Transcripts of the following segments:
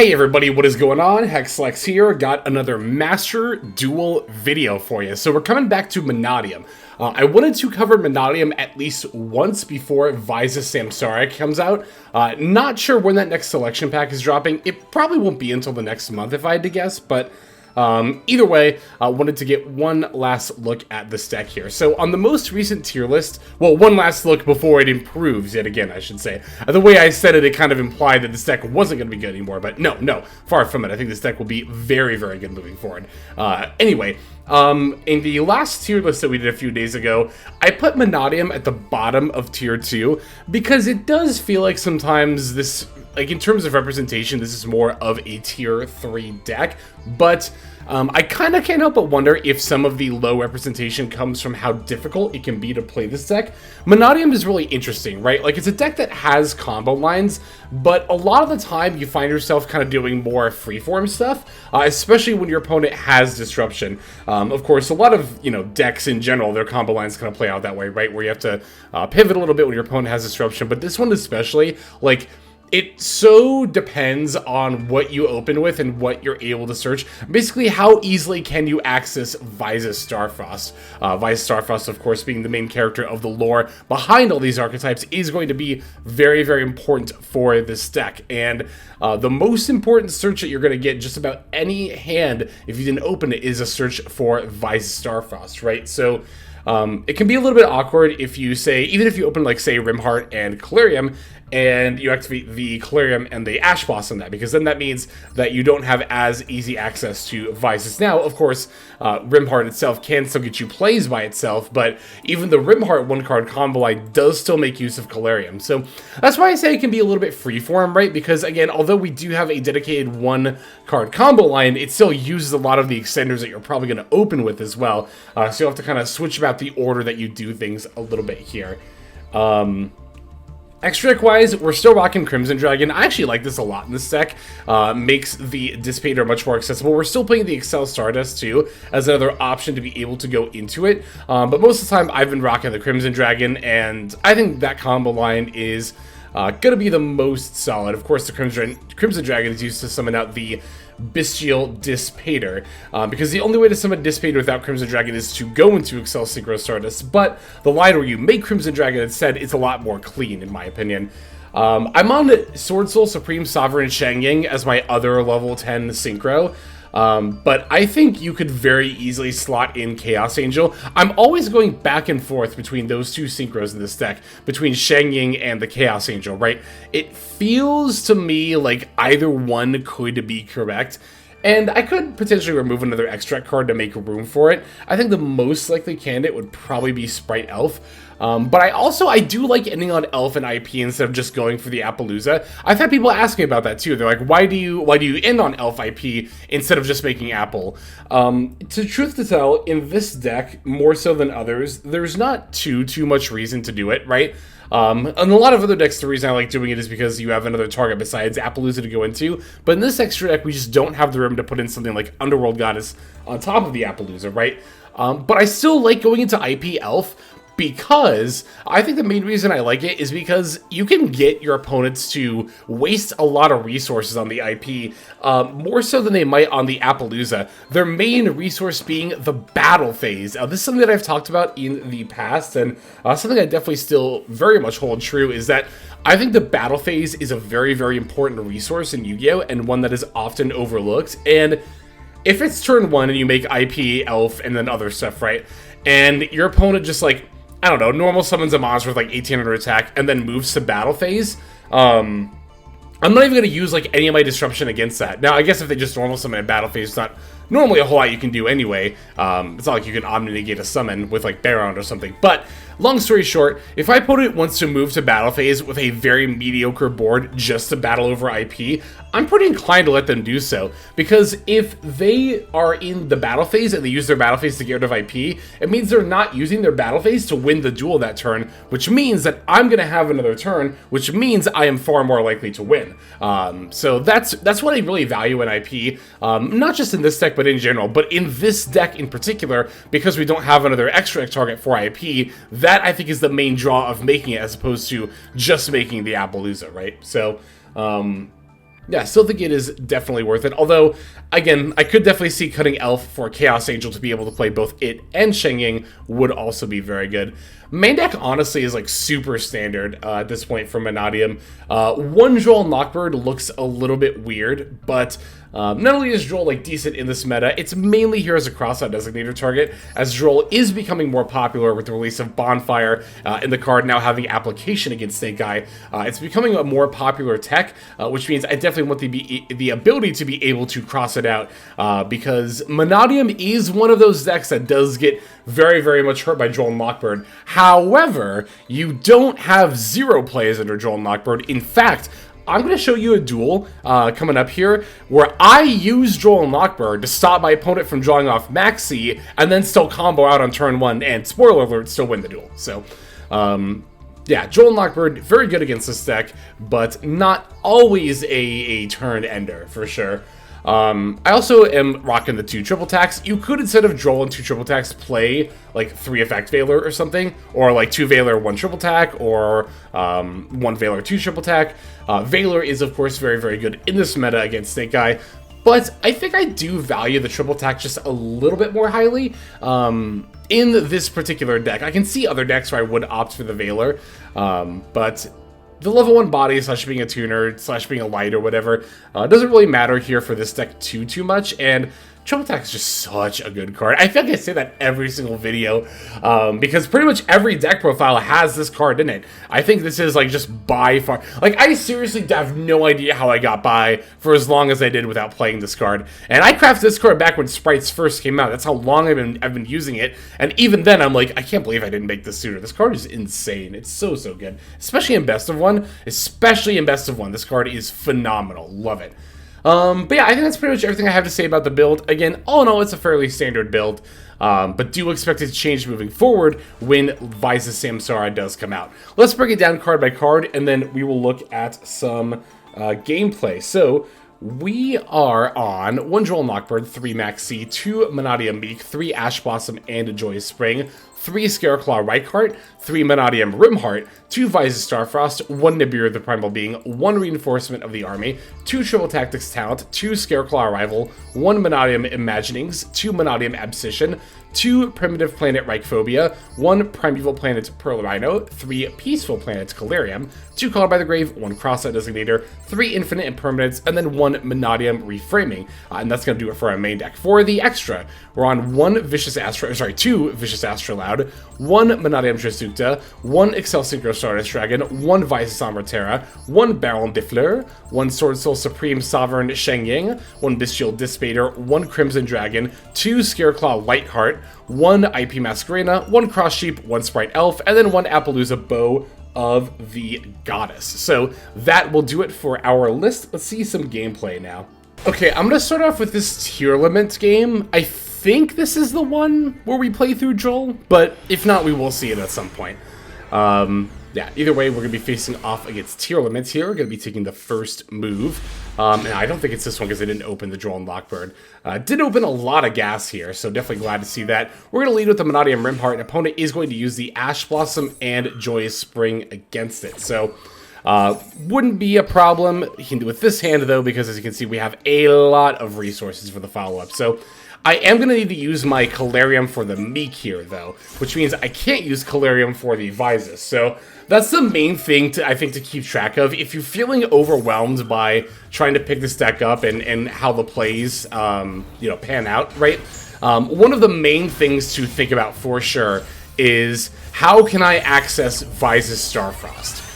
Hey everybody, what is going on? Hexlex here. Got another Master Duel video for you. So we're coming back to Mannadium. I wanted to cover Mannadium at least once before VODS Samsara comes out. Not sure when that next selection pack is dropping. It probably won't be until the next month if I had to guess, but either way, I wanted to get one last look at this deck here. So on the most recent tier list, well, one last look before it improves yet again, I should say. The way I said it, it kind of implied that this deck wasn't going to be good anymore, but no, far from it. I think this deck will be very, very good moving forward. Anyway, in the last tier list that we did a few days ago, I put Mannadium at the bottom of tier 2 because it does feel like sometimes this, like in terms of representation, this is more of a tier 3 deck, but I kind of can't help but wonder if some of the low representation comes from how difficult it can be to play this deck. Mannadium is really interesting, right? Like, it's a deck that has combo lines, but a lot of the time you find yourself kind of doing more freeform stuff, especially when your opponent has disruption. Of course, a lot of, decks in general, their combo lines kind of play out that way, right? Where you have to pivot a little bit when your opponent has disruption, but this one especially, like, it so depends on what you open with and what you're able to search. Basically, how easily can you access VODS Starfrost? VODS Starfrost, of course, being the main character of the lore behind all these archetypes, is going to be very, very important for this deck. And the most important search that you're going to get just about any hand, if you didn't open it, is a search for VODS Starfrost, right? So it can be a little bit awkward if you say, even if you open, like, say, Rimheart and Calarium, and you activate the Calarium and the Ash Blossom that, because then that means that you don't have as easy access to VODS. Now, of course, Rimheart itself can still get you plays by itself, but even the Rimheart one-card combo line does still make use of Calarium. So that's why I say it can be a little bit freeform, right? Because, again, although we do have a dedicated one-card combo line, it still uses a lot of the extenders that you're probably going to open with as well. So you'll have to kind of switch about the order that you do things a little bit here. Extra deck-wise, we're still rocking Crimson Dragon. I actually like this a lot in this deck. Makes the Dissipator much more accessible. We're still playing the Excel Stardust, too, as another option to be able to go into it. But most of the time, I've been rocking the Crimson Dragon, and I think that combo line is going to be the most solid. Of course, the Crimson Dragon is used to summon out the Bestial Dissipator, because the only way to summon Dissipator without Crimson Dragon is to go into Excel Synchro Stardust, but the line where you make Crimson Dragon instead is a lot more clean, in my opinion. I'm on Sword Soul Supreme Sovereign Shengying as my other level 10 Synchro, but I think you could very easily slot in Chaos Angel. I'm always going back and forth between those two synchros in this deck, between Shengying and the Chaos Angel, right? It feels to me like either one could be correct, and I could potentially remove another extract card to make room for it. I think the most likely candidate would probably be Sprite Elf. But I do like ending on Elf and IP instead of just going for the Appaloosa. I've had people ask me about that too. They're like, why do you end on Elf IP instead of just making Apple? To truth to tell, in this deck, more so than others, there's not too much reason to do it, right? And a lot of other decks, the reason I like doing it is because you have another target besides Appaloosa to go into. But in this extra deck, we just don't have the room to put in something like Underworld Goddess on top of the Appaloosa, right? But I still like going into IP Elf, because I think the main reason I like it is because you can get your opponents to waste a lot of resources on the IP, more so than they might on the Appaloosa. Their main resource being the battle phase. This is something that I've talked about in the past, and something I definitely still very much hold true is that I think the battle phase is a very, very important resource in Yu-Gi-Oh! And one that is often overlooked. And if it's turn 1 and you make IP, Elf, and then other stuff, right? And your opponent just, like, I don't know, normal summons a monster with like 1800 attack and then moves to battle phase. I'm not even going to use like any of my disruption against that. Now, I guess if they just normal summon a battle phase, it's not normally a whole lot you can do anyway. It's not like you can omni-negate a summon with like Baron or something. But long story short, if my opponent wants to move to battle phase with a very mediocre board just to battle over IP, I'm pretty inclined to let them do so, because if they are in the battle phase and they use their battle phase to get rid of IP, it means they're not using their battle phase to win the duel that turn, which means that I'm going to have another turn, which means I am far more likely to win. So that's what I really value in IP, not just in this deck, but in general, but in this deck in particular, because we don't have another extra target for IP, that I think is the main draw of making it, as opposed to just making the Appaloosa, right? So, Yeah, still think it is definitely worth it. Although, again, I could definitely see cutting Elf for Chaos Angel to be able to play both it and Sheng Ying would also be very good. Main deck, honestly, is like super standard at this point for Mannadium. One Droll Knockbird looks a little bit weird, but not only is Droll like decent in this meta, it's mainly here as a cross-out designator target, as Droll is becoming more popular with the release of Bonfire and the card now having application against Snake Eye. It's becoming a more popular tech, which means I definitely want the ability to be able to cross it out, because Mannadium is one of those decks that does get very, very much hurt by Droll Knockbird. However, you don't have zero plays under Droll Knockbird. In fact, I'm going to show you a duel coming up here where I use Droll Knockbird to stop my opponent from drawing off Maxi and then still combo out on turn 1 and, spoiler alert, still win the duel. So, yeah, Droll Knockbird, very good against this deck, but not always a turn ender, for sure. I also am rocking the 2 triple attacks. You could, instead of Droll and 2 triple attacks, play like 3 effect Veiler or something, or like 2 Veiler, 1 triple attack, or 1 Veiler, 2 triple attack. Veiler is, of course, very, very good in this meta against Snake Eye, but I think I do value the triple attack just a little bit more highly in this particular deck. I can see other decks where I would opt for the Veiler, but the level 1 body / being a tuner / being a light or whatever doesn't really matter here for this deck too much, and Triple Attack is just such a good card. I feel like I say that every single video, because pretty much every deck profile has this card in it. I think this is like just by far, like I seriously have no idea how I got by for as long as I did without playing this card. And I crafted this card back when Sprites first came out. That's how long I've been using it. And even then I'm like, I can't believe I didn't make this sooner. This card is insane. It's so good. Especially in Best of One. Especially in Best of One. This card is phenomenal. Love it. But yeah, I think that's pretty much everything I have to say about the build. Again, all in all, it's a fairly standard build, but do expect it to change moving forward when Vyse's Samsara does come out. Let's break it down card by card, and then we will look at some gameplay. So, we are on 1 Droll Knockbird, 3 Maxi, 2 Mannadium Meek, 3 Ash Blossom and a Joyous Spring, 3 Scareclaw Reichheart, 3 Mannadium Rimheart, 2 Vyse's Starfrost, 1 Nibiru the Primal Being, 1 Reinforcement of the Army, 2 Triple Tactics Talent, 2 Scareclaw Arrival, 1 Mannadium Imaginings, 2 Mannadium Abscission, 2 Primitive Planet Reichphobia, 1 Primeval Planet Pearl Rhino, 3 Peaceful Planet Calarium, 2 Called by the Grave, 1 Cross-Out Designator, 3 Infinite Impermanence, and then 1 Mannadium Reframing. And that's going to do it for our main deck. For the extra, we're on 2 Vicious Astrolaud, 1 Mannadium Trisukta, 1 Excel Synchro Stardust Dragon, 1 Vyse's Amberterra, 1 Baron de Fleur, 1 Sword Soul Supreme Sovereign Sheng Ying, 1 Bestial Dissipator, 1 Crimson Dragon, 2 Scareclaw Whiteheart, 1 IP Masquerena, 1 Cross Sheep, 1 Sprite Elf, and then 1 Appaloosa Bow of the Goddess. So that will do it for our list. Let's see some gameplay now. Okay, I'm going to start off with this tier limit game. I think this is the one where we play through Droll, but if not, we will see it at some point. Yeah, either way, we're going to be facing off against tier limits here. We're going to be taking the first move. And I don't think it's this one because I didn't open the Droll Knockbird. Did open a lot of gas here, so definitely glad to see that. We're going to lead with the Mannadium Rimheart. An opponent is going to use the Ash Blossom and Joyous Spring against it. So, wouldn't be a problem. He can do with this hand, though, because as you can see, we have a lot of resources for the follow-up. So, I am going to need to use my Calarium for the Meek here, though, which means I can't use Calarium for the Vyses. So that's the main thing, I think, to keep track of. If you're feeling overwhelmed by trying to pick this deck up and how the plays, pan out, right? One of the main things to think about for sure is how can I access Vyse's Starfrost?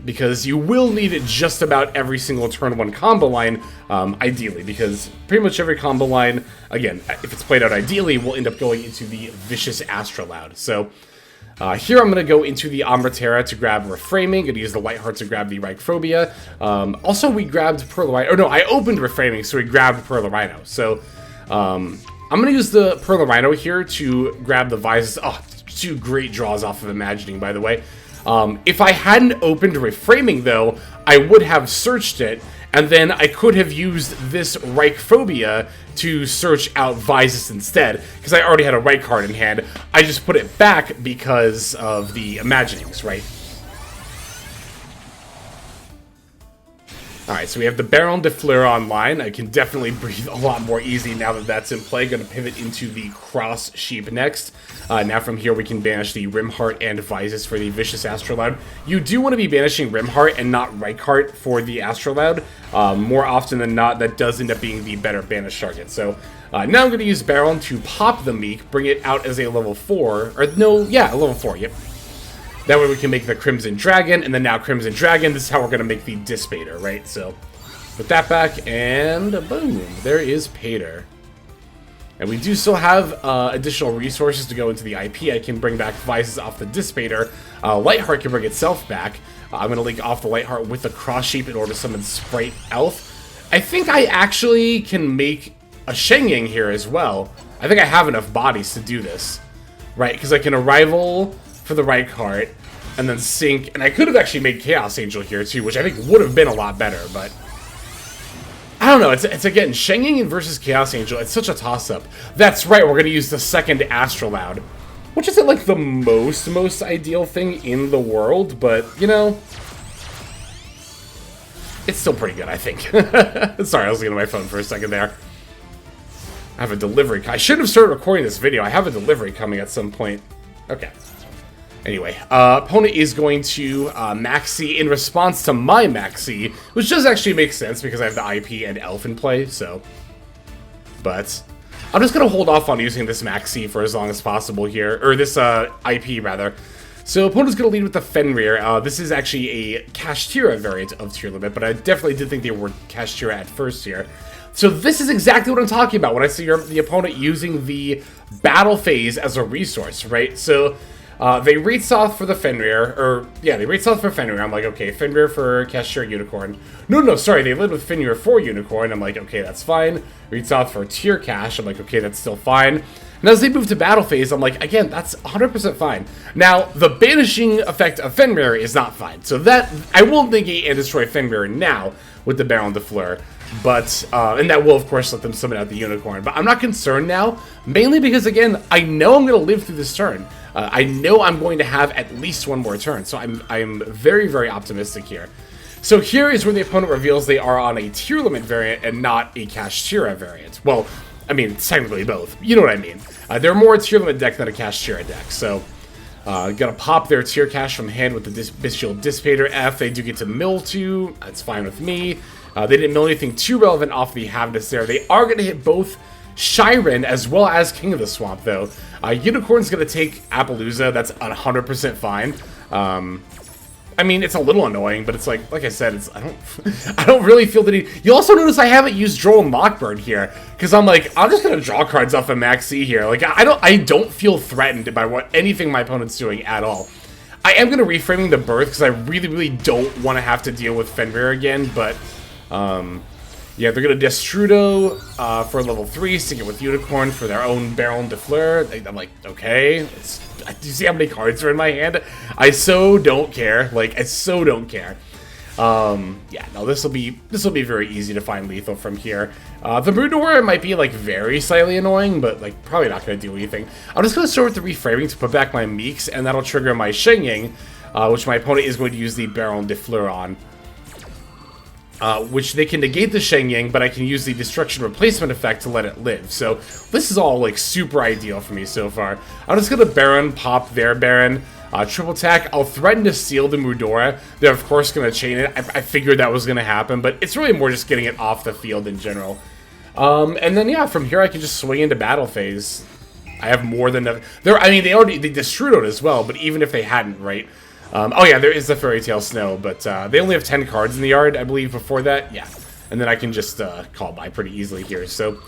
Because you will need it just about every single turn 1 combo line, ideally, because pretty much every combo line, again, if it's played out ideally, will end up going into the Vicious Astrolaud. So, here I'm going to go into the Amberterra to grab Reframing, going to use the Whiteheart to grab the Reichphobia. Also, we grabbed Pearl Rhino, or no, I opened Reframing, so we grabbed Pearl Rhino. So, I'm going to use the Pearl Rhino here to grab the Vyses. Oh, 2 great draws off of Imagining, by the way. If I hadn't opened Reframing, though, I would have searched it, and then I could have used this Reichphobia to search out Vyses instead, because I already had a Reich card in hand. I just put it back because of the Imaginings, right? Alright, so we have the Baron de Fleur online. I can definitely breathe a lot more easy now that that's in play. Going to pivot into the Cross Sheep next. Now from here we can banish the Rimheart and Visus for the Vicious Astrolabe. You do want to be banishing Rimheart and not Reichheart for the Astrolabe. More often than not, that does end up being the better banished target. So now I'm going to use Baron to pop the Meek, bring it out as a level 4. Or no, yeah, a level 4, yep. That way we can make the Crimson Dragon, and then now Crimson Dragon, this is how we're going to make the Dispater, right? So, put that back, and boom, there is Pater. And we do still have additional resources to go into the IP. I can bring back Vices off the Dispater. Lightheart can bring itself back. I'm going to link off the Lightheart with the Cross Sheep in order to summon Sprite Elf. I think I actually can make a Shengyang here as well. I think I have enough bodies to do this, right? Because I can Arrival for the Reichheart, and then Sync, and I could have actually made Chaos Angel here too, which I think would have been a lot better, but I don't know, it's again, Shengyang versus Chaos Angel, it's such a toss-up. That's right, we're going to use the second Astrolabe, which isn't like the most ideal thing in the world, but, you know, it's still pretty good, I think. Sorry, I was looking at my phone for a second there. I have a delivery, I shouldn't have started recording this video, I have a delivery coming at some point. Okay. Anyway, opponent is going to Maxi in response to my Maxi, which does actually make sense because I have the IP and Elf in play, so. But I'm just going to hold off on using this Maxi for as long as possible here, or this IP rather. So opponent's going to lead with the Fenrir. This is actually a Kashtira variant of Tier Limit, but I definitely did think they were Kashtira at first here. So this is exactly what I'm talking about when I see the opponent using the battle phase as a resource, right? So they rate south for the Fenrir, or, yeah, they rate south for Fenrir. I'm like, okay, Fenrir for Kashtira Unicorn. No, sorry, they led with Fenrir for Unicorn. I'm like, okay, that's fine. Rate south for Tier Cash. I'm like, okay, that's still fine. And as they move to battle phase, I'm like, again, that's 100% fine. Now, the banishing effect of Fenrir is not fine. So that, I will negate and destroy Fenrir now with the Baron de Fleur. But, and that will, of course, let them summon out the Unicorn. But I'm not concerned now, mainly because, again, I know I'm going to live through this turn. I know I'm going to have at least one more turn, so I'm very, very optimistic here. So here is where the opponent reveals they are on a Tier Limit variant and not a Kashtira variant. Well, I mean, technically both. You know what I mean. They're more a Tier Limit deck than a Kashtira deck, so gonna pop their Tier Cash from hand with the Bestial Dispater F. They do get to mill 2. That's fine with me. They didn't mill anything too relevant off the Havness there. They are going to hit both Shiren as well as King of the Swamp, though. Unicorn's going to take Appaloosa. That's 100% fine. I mean, it's a little annoying, but it's like I said, it's I don't really feel the need. You also notice I haven't used Drron Mockbird here because I'm like, I'm just going to draw cards off of Maxi here. Like I don't feel threatened by anything my opponent's doing at all. I am going to reframing the Birth because I really don't want to have to deal with Fenrir again, but yeah, they're going to Destrudo for level 3, sync it with Unicorn for their own Baron de Fleur. I'm like, okay. Do you see how many cards are in my hand? I so don't care. Like, I so don't care. Yeah, no, this will be very easy to find lethal from here. The Moodor might be, like, very slightly annoying, but, like, probably not going to do anything. I'm just going to start with the reframing to put back my Meeks, and that'll trigger my Shengyang, which my opponent is going to use the Baron de Fleur on. Which they can negate the Shengyang, but I can use the Destruction Replacement effect to let it live. So this is all, like, super ideal for me so far. I'm just going to Baron, pop their Baron, triple attack. I'll threaten to steal the Moodora. They're, of course, going to chain it. I figured that was going to happen, but it's really more just getting it off the field in general. And then, yeah, from here I can just swing into battle phase. I have more than enough. I mean, they Destrudoed as well, but even if they hadn't, right? Oh yeah, there is the Fairy Tale Snow, but they only have 10 cards in the yard, I believe, before that. Yeah, and then I can just call by pretty easily here. So,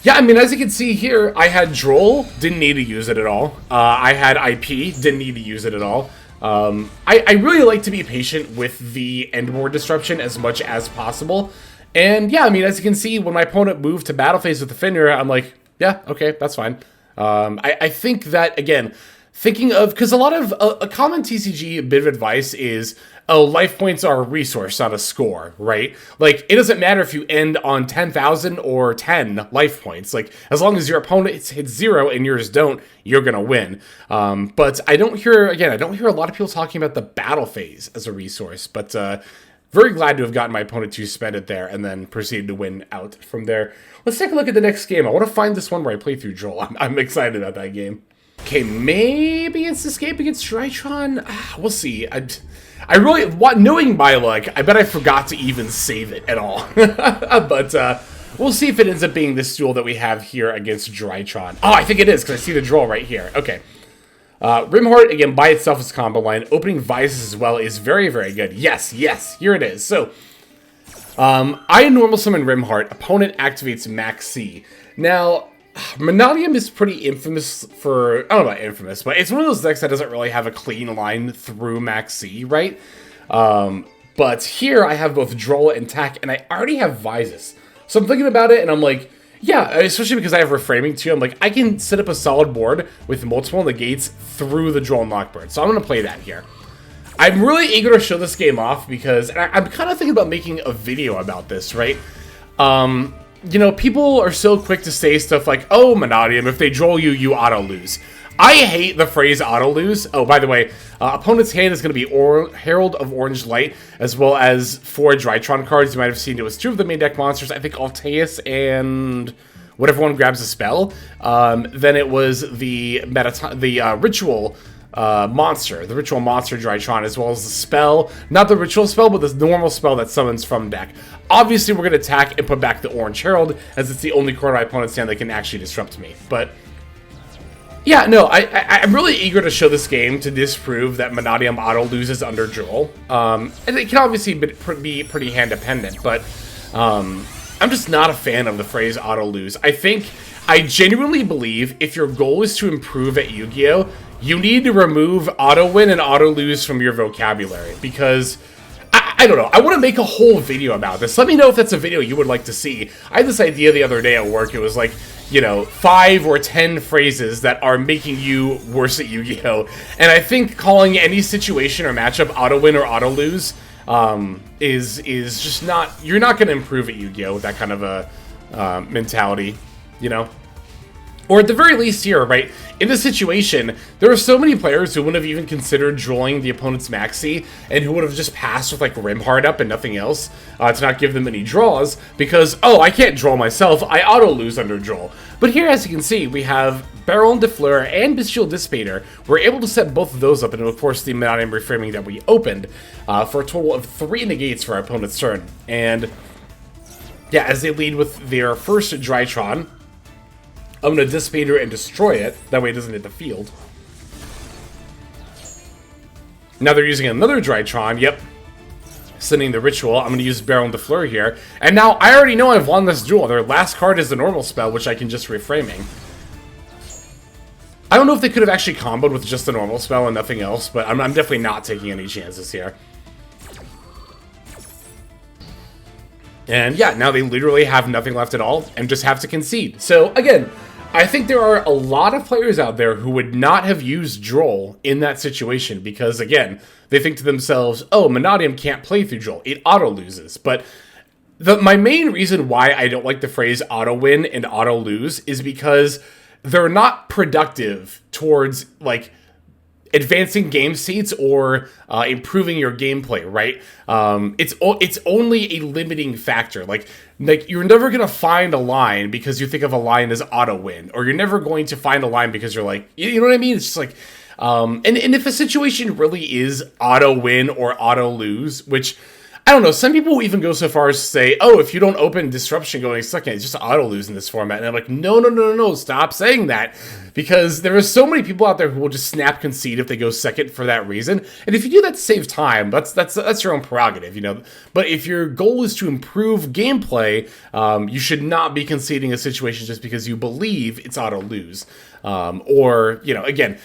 yeah, I mean, as you can see here, I had Droll, didn't need to use it at all. I had IP, didn't need to use it at all. I really like to be patient with the Endboard Disruption as much as possible. And yeah, I mean, as you can see, when my opponent moved to battle phase with the Fenrir, I'm like, yeah, okay, that's fine. I think that, again, thinking of, because a lot of, a common TCG bit of advice is, oh, life points are a resource, not a score, right? Like, it doesn't matter if you end on 10,000 or 10 life points. Like, as long as your opponent hits 0 and yours don't, you're gonna win. But I don't hear a lot of people talking about the battle phase as a resource, but very glad to have gotten my opponent to spend it there and then proceeded to win out from there. Let's take a look at the next game. I want to find this one where I play through Drron. I'm excited about that game. Okay, maybe it's this game against Drron. We'll see. I really, knowing my luck, I bet I forgot to even save it at all. But we'll see if it ends up being this duel that we have here against Drron. Oh, I think it is, because I see the draw right here. Okay. Rimheart, again, by itself is combo line. Opening Vices as well is very, very good. Yes, yes, here it is. So, I normal summon Rimheart. Opponent activates Max C. Now, Mannadium is pretty infamous for... I don't know about infamous, but it's one of those decks that doesn't really have a clean line through Max C, right? But here I have both Drron and Tack, and I already have Vices. So I'm thinking about it, and I'm like... Yeah, especially because I have reframing too. I'm like, I can set up a solid board with multiple negates through the Drone Lockbird. So I'm going to play that here. I'm really eager to show this game off because I'm kind of thinking about making a video about this, right? You know, people are so quick to say stuff like, oh, Mannadium, if they draw you, you auto-lose. I hate the phrase auto-lose. Oh, by the way, opponent's hand is going to be Herald of Orange Light, as well as 4 Drron cards. You might have seen it was 2 of the main deck monsters. I think Alteus and whatever one grabs a spell. Then it was the Ritual Monster. The Ritual Monster Drron, as well as the spell. Not the Ritual spell, but the normal spell that summons from deck. Obviously, we're going to attack and put back the Orange Herald, as it's the only card of my opponent's hand that can actually disrupt me. But... yeah, no, I'm really eager to show this game to disprove that Mannadium auto-loses under Droll. And it can obviously be pretty hand-dependent, but I'm just not a fan of the phrase auto-lose. I genuinely believe if your goal is to improve at Yu-Gi-Oh!, you need to remove auto-win and auto-lose from your vocabulary, because... I don't know. I want to make a whole video about this. Let me know if that's a video you would like to see. I had this idea the other day at work. It was like, you know, 5 or 10 phrases that are making you worse at Yu-Gi-Oh! And I think calling any situation or matchup auto-win or auto-lose is just not... You're not going to improve at Yu-Gi-Oh! With that kind of a mentality, you know? Or at the very least here, right, in this situation, there are so many players who wouldn't have even considered drawing the opponent's Maxi, and who would have just passed with, like, Rimheart up and nothing else, to not give them any draws, because, oh, I can't draw myself, I auto-lose under draw. But here, as you can see, we have Baron de Fleur and Bestial Dissipator. We're able to set both of those up, and of course, the Mannadium reframing that we opened, for a total of 3 negates for our opponent's turn. And, yeah, as they lead with their first Drron, I'm going to Dissipator and destroy it. That way it doesn't hit the field. Now they're using another Drron. Yep. Sending the Ritual. I'm going to use Baron de Fleur here. And now I already know I've won this duel. Their last card is the normal spell, which I can just reframing. I don't know if they could have actually comboed with just the normal spell and nothing else, but I'm definitely not taking any chances here. And yeah, now they literally have nothing left at all and just have to concede. So again, I think there are a lot of players out there who would not have used Droll in that situation because, again, they think to themselves, oh, Mannadium can't play through Droll. It auto-loses. But my main reason why I don't like the phrase auto-win and auto-lose is because they're not productive towards, like, advancing game states or improving your gameplay, right? It's only a limiting factor. Like you're never gonna find a line because you think of a line as auto win, or you're never going to find a line because you're like, you know what I mean? It's just like, and if a situation really is auto win or auto lose, which I don't know, some people even go so far as to say, oh, if you don't open Disruption going second, it's just auto-lose in this format. And I'm like, no, stop saying that. Because there are so many people out there who will just snap concede if they go second for that reason. And if you do that to save time, that's your own prerogative, you know. But if your goal is to improve gameplay, you should not be conceding a situation just because you believe it's auto-lose. Or, you know, again...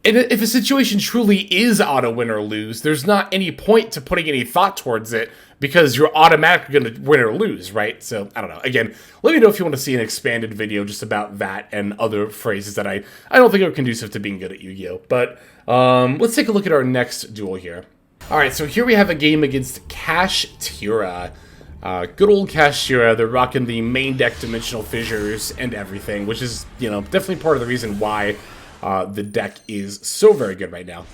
And if a situation truly is auto-win or lose, there's not any point to putting any thought towards it because you're automatically going to win or lose, right? So, I don't know. Again, let me know if you want to see an expanded video just about that and other phrases that I don't think are conducive to being good at Yu-Gi-Oh! But let's take a look at our next duel here. Alright, so here we have a game against Cash Tira. Good old Cash Tira. They're rocking the main deck Dimensional Fissures and everything, which is, you know, definitely part of the reason why... the deck is so very good right now.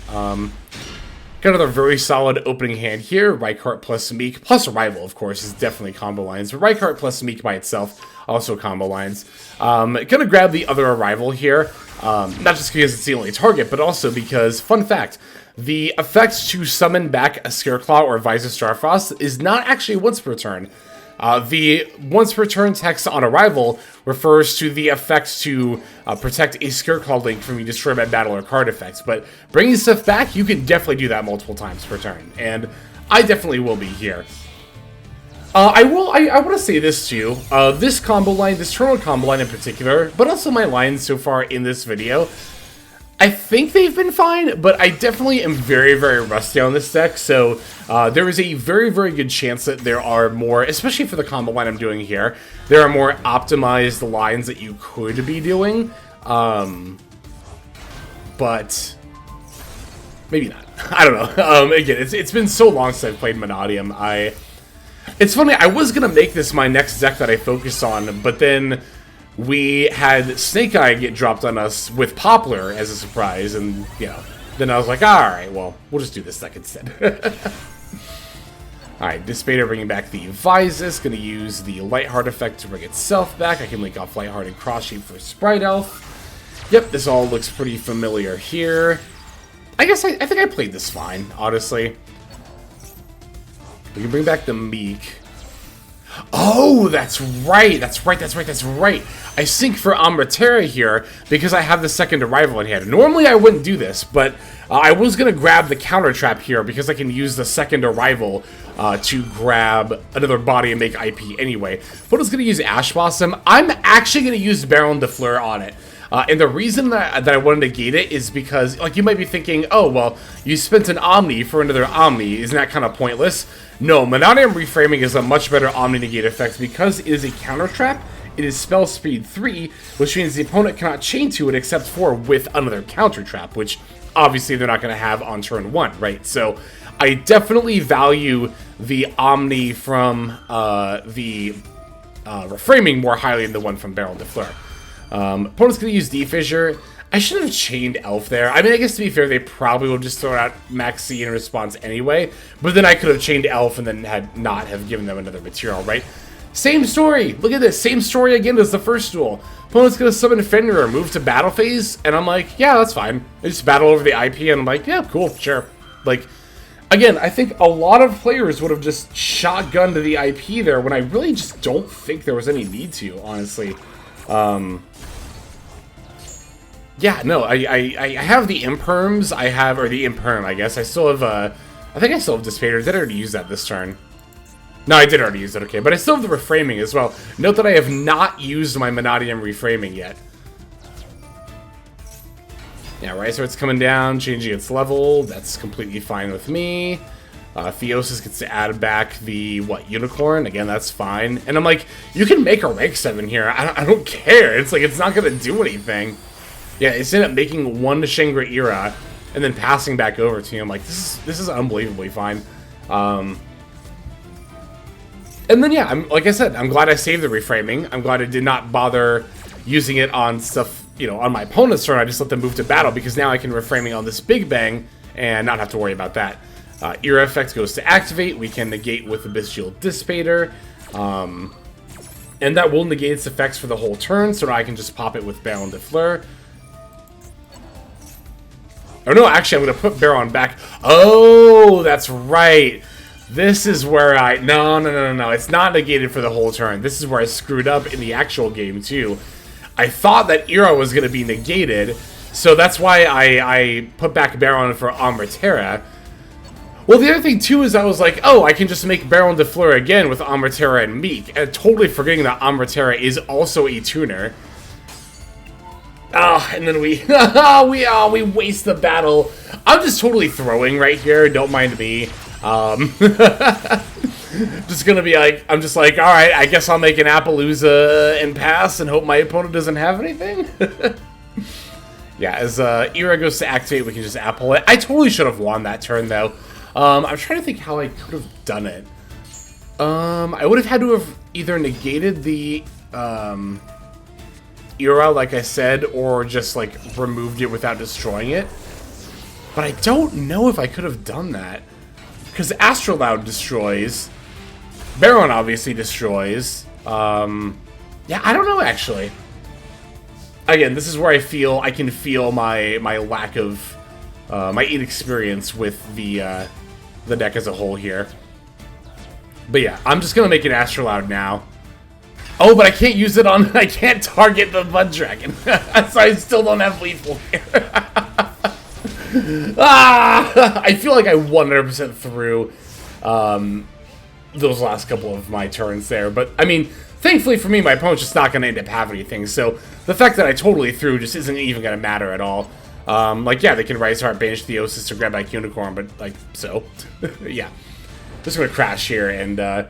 Got another very solid opening hand here. Rykart plus Meek, plus Rival, of course, is definitely combo lines. But Rykart plus Meek by itself, also combo lines. Gonna grab the other Arrival here. Not just because it's the only target, but also because, fun fact, the effect to summon back a Scareclaw or Visor Starfrost is not actually once per turn. The once per turn text on Arrival refers to the effect to protect a Scareclaw link from being destroyed by battle or card effects. But bringing stuff back, you can definitely do that multiple times per turn. And I definitely will be here. I want to say this too. This combo line, this Drron combo line in particular, but also my lines so far in this video, I think they've been fine, but I definitely am very, very rusty on this deck, so there is a very, very good chance that there are more, especially for the combo line I'm doing here, there are more optimized lines that you could be doing, but maybe not. I don't know. Again, it's been so long since I've played Mannadium. It's funny, I was going to make this my next deck that I focus on, but then we had Snake Eye get dropped on us with Poplar as a surprise, and, you know, then I was like, alright, well, we'll just do this deck instead. Alright, Dissipator bringing back the Visus, gonna use the Lightheart effect to bring itself back. I can link off Lightheart and Cross Shape for Sprite Elf. Yep, this all looks pretty familiar here. I guess I think I played this fine, honestly. We can bring back the Meek. Oh, that's right. I sync for Amratera here because I have the second Arrival in hand. Normally I wouldn't do this, but I was going to grab the counter trap here because I can use the second Arrival to grab another body and make IP anyway. But I was going to use Ash Blossom. I'm actually going to use Baron de Fleur on it. And the reason that I wanted to negate it is because, like, you might be thinking, oh, well, you spent an Omni for another Omni. Isn't that kind of pointless? No, Mannadium Reframing is a much better Omni negate effect because it is a counter trap. It is spell speed 3, which means the opponent cannot chain to it except for with another counter trap, which obviously they're not going to have on turn 1, right? So I definitely value the Omni from the Reframing more highly than the one from Baron de Fleur. Opponent's going to use D-Fissure. I should have chained Elf there. I mean, I guess to be fair, they probably would just throw out Max C in response anyway. But then I could have chained Elf and then had not have given them another material, right? Same story. Look at this. Same story again as the first duel. Opponent's going to summon Fenrir, move to battle phase. And I'm like, yeah, that's fine. They just battle over the IP and I'm like, yeah, cool, sure. Like, again, I think a lot of players would have just shotgunned to the IP there when I really just don't think there was any need to, honestly. Yeah, no, I have the Imperms, or the Imperm, I guess. I still have, I think I still have Dissipator. Did I already use that this turn? No, I did already use it, okay. But I still have the Reframing as well. Note that I have not used my Mannadium Reframing yet. Yeah, right, so it's coming down, changing its level. That's completely fine with me. Theosis gets to add back the, Unicorn? Again, that's fine. And I'm like, you can make a rank 7 here. I don't care. It's like, it's not going to do anything. Yeah, it's ended up making one Shangri-Ira and then passing back over to him. Like, this is unbelievably fine. And then, yeah, like I said, I'm glad I saved the Reframing. I'm glad I did not bother using it on stuff, you know, on my opponent's turn. I just let them move to battle because now I can Reframing on this Big Bang and not have to worry about that. Era effect goes to activate. We can negate with the Abyssal Dissipator. And that will negate its effects for the whole turn, so now I can just pop it with Baron de Fleur. Oh no, actually I'm going to put Baron back. Oh, that's right. This is where No. It's not negated for the whole turn. This is where I screwed up in the actual game, too. I thought that Era was going to be negated, so that's why I put back Baron for Amratera. Well, the other thing, too, is I was like, oh, I can just make Baron de Fleur again with Amratera and Meek, and totally forgetting that Amratera is also a tuner. And then we waste the battle. I'm just totally throwing right here. Don't mind me. Just gonna be like, I'm just like, all right, I guess I'll make an Appaloosa and pass and hope my opponent doesn't have anything. Yeah, as Era goes to activate, we can just Apple it. I totally should have won that turn though. I'm trying to think how I could have done it. I would have had to have either negated the Era, like I said, or just like removed it without destroying it. But I don't know if I could have done that. Because Astrolaud destroys. Baron obviously destroys. Yeah, I don't know, actually. Again, this is where I can feel my lack of... my inexperience with the deck as a whole here. But yeah, I'm just going to make an Astrolaud now. Oh, but I can't use it on... I can't target the Mud Dragon. So I still don't have lethal here. I feel like I 100% threw those last couple of my turns there. But, I mean, thankfully for me, my opponent's just not going to end up having anything. So the fact that I totally threw just isn't even going to matter at all. Like, yeah, they can Rise Heart, banish Theosis, or grab back Unicorn, but, like, so. Yeah. Just going to crash here and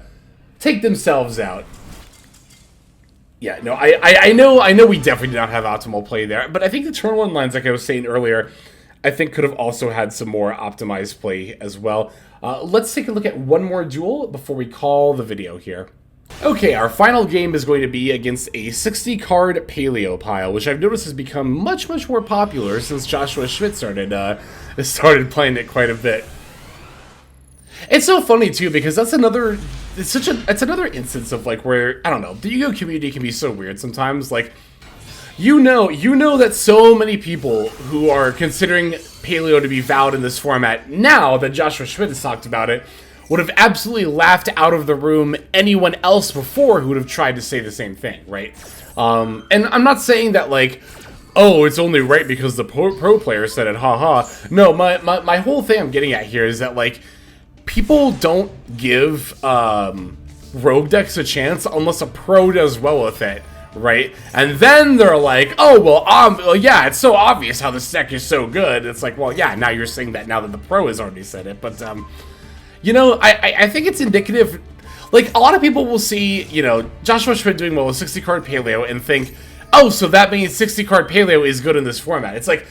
take themselves out. Yeah, no, I know we definitely did not have optimal play there, but I think the turn 1 lines, like I was saying earlier, I think could have also had some more optimized play as well. Let's take a look at one more duel before we call the video here. Okay, our final game is going to be against a 60-card Paleo pile, which I've noticed has become much more popular since Joshua Schmidt started playing it quite a bit. It's so funny too because that's another. It's another instance of like where I don't know, the Yu-Gi-Oh community can be so weird sometimes. Like, you know that so many people who are considering Paleo to be valid in this format now that Joshua Schmidt has talked about it would have absolutely laughed out of the room anyone else before who would have tried to say the same thing, right? And I'm not saying that like, oh, it's only right because the pro player said it, haha. No, my whole thing I'm getting at here is that like, people don't give rogue decks a chance unless a pro does well with it, right? And then they're like, oh, well, yeah, it's so obvious how this deck is so good. It's like, well, yeah, now you're saying that now that the pro has already said it. But, you know, I think it's indicative. Like, a lot of people will see, you know, Joshua Schmidt doing well with 60-card Paleo and think, oh, so that means 60-card Paleo is good in this format. It's like,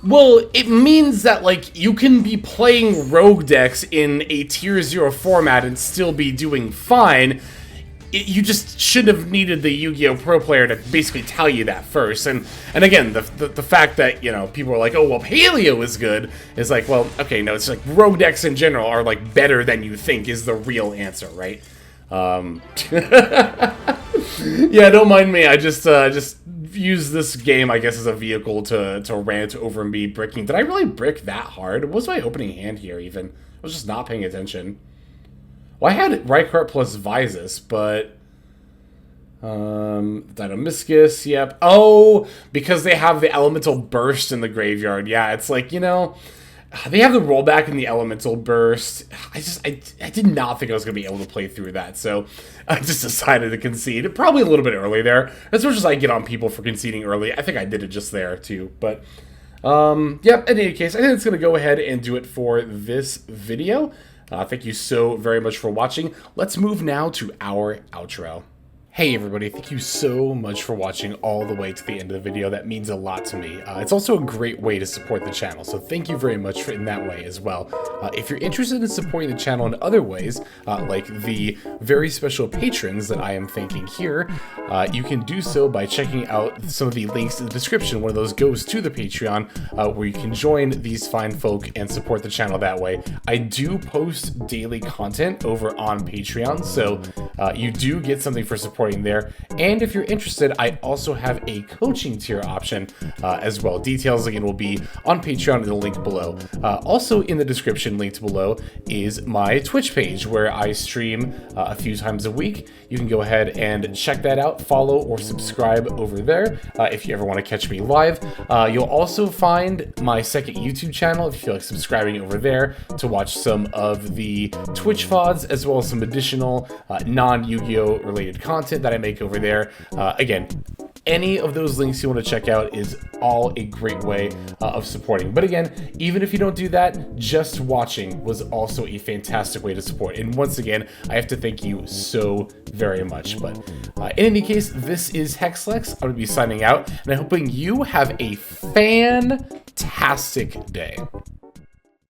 well, it means that, like, you can be playing rogue decks in a tier 0 format and still be doing fine. You just shouldn't have needed the Yu-Gi-Oh! Pro player to basically tell you that first. And again, the fact that, you know, people are like, oh, well, Paleo is good, is like, well, okay, no, it's like rogue decks in general are, like, better than you think is the real answer, right? Yeah, don't mind me. I just use this game, I guess, as a vehicle to rant over me bricking. Did I really brick that hard? What was my opening hand here, even? I was just not paying attention. Well, I had Rykart plus Vysis, but... Dynamiscus, yep. Oh, because they have the Elemental Burst in the graveyard. Yeah, it's like, you know... They have the rollback in the Elemental Burst. I did not think I was going to be able to play through that, so I just decided to concede. Probably a little bit early there. As much as I get on people for conceding early, I think I did it just there, too. But, yeah, in any case, I think it's going to go ahead and do it for this video. Thank you so very much for watching. Let's move now to our outro. Hey everybody, thank you so much for watching all the way to the end of the video. That means a lot to me. It's also a great way to support the channel, so thank you very much in that way as well. If you're interested in supporting the channel in other ways, like the very special patrons that I am thanking here, you can do so by checking out some of the links in the description. One of those goes to the Patreon, where you can join these fine folk and support the channel that way. I do post daily content over on Patreon, so you do get something for support there. And if you're interested, I also have a coaching tier option as well. Details again will be on Patreon in the link below. Also in the description linked below is my Twitch page where I stream a few times a week. You can go ahead and check that out, follow or subscribe over there if you ever want to catch me live. You'll also find my second YouTube channel if you feel like subscribing over there to watch some of the Twitch VODs as well as some additional non-Yu-Gi-Oh related content that I make over there. Again, any of those links you want to check out is all a great way of supporting. But again, even if you don't do that, just watching was also a fantastic way to support. And once again, I have to thank you so very much. But in any case, this is Hexlex. I'm going to be signing out, and I'm hoping you have a fantastic day.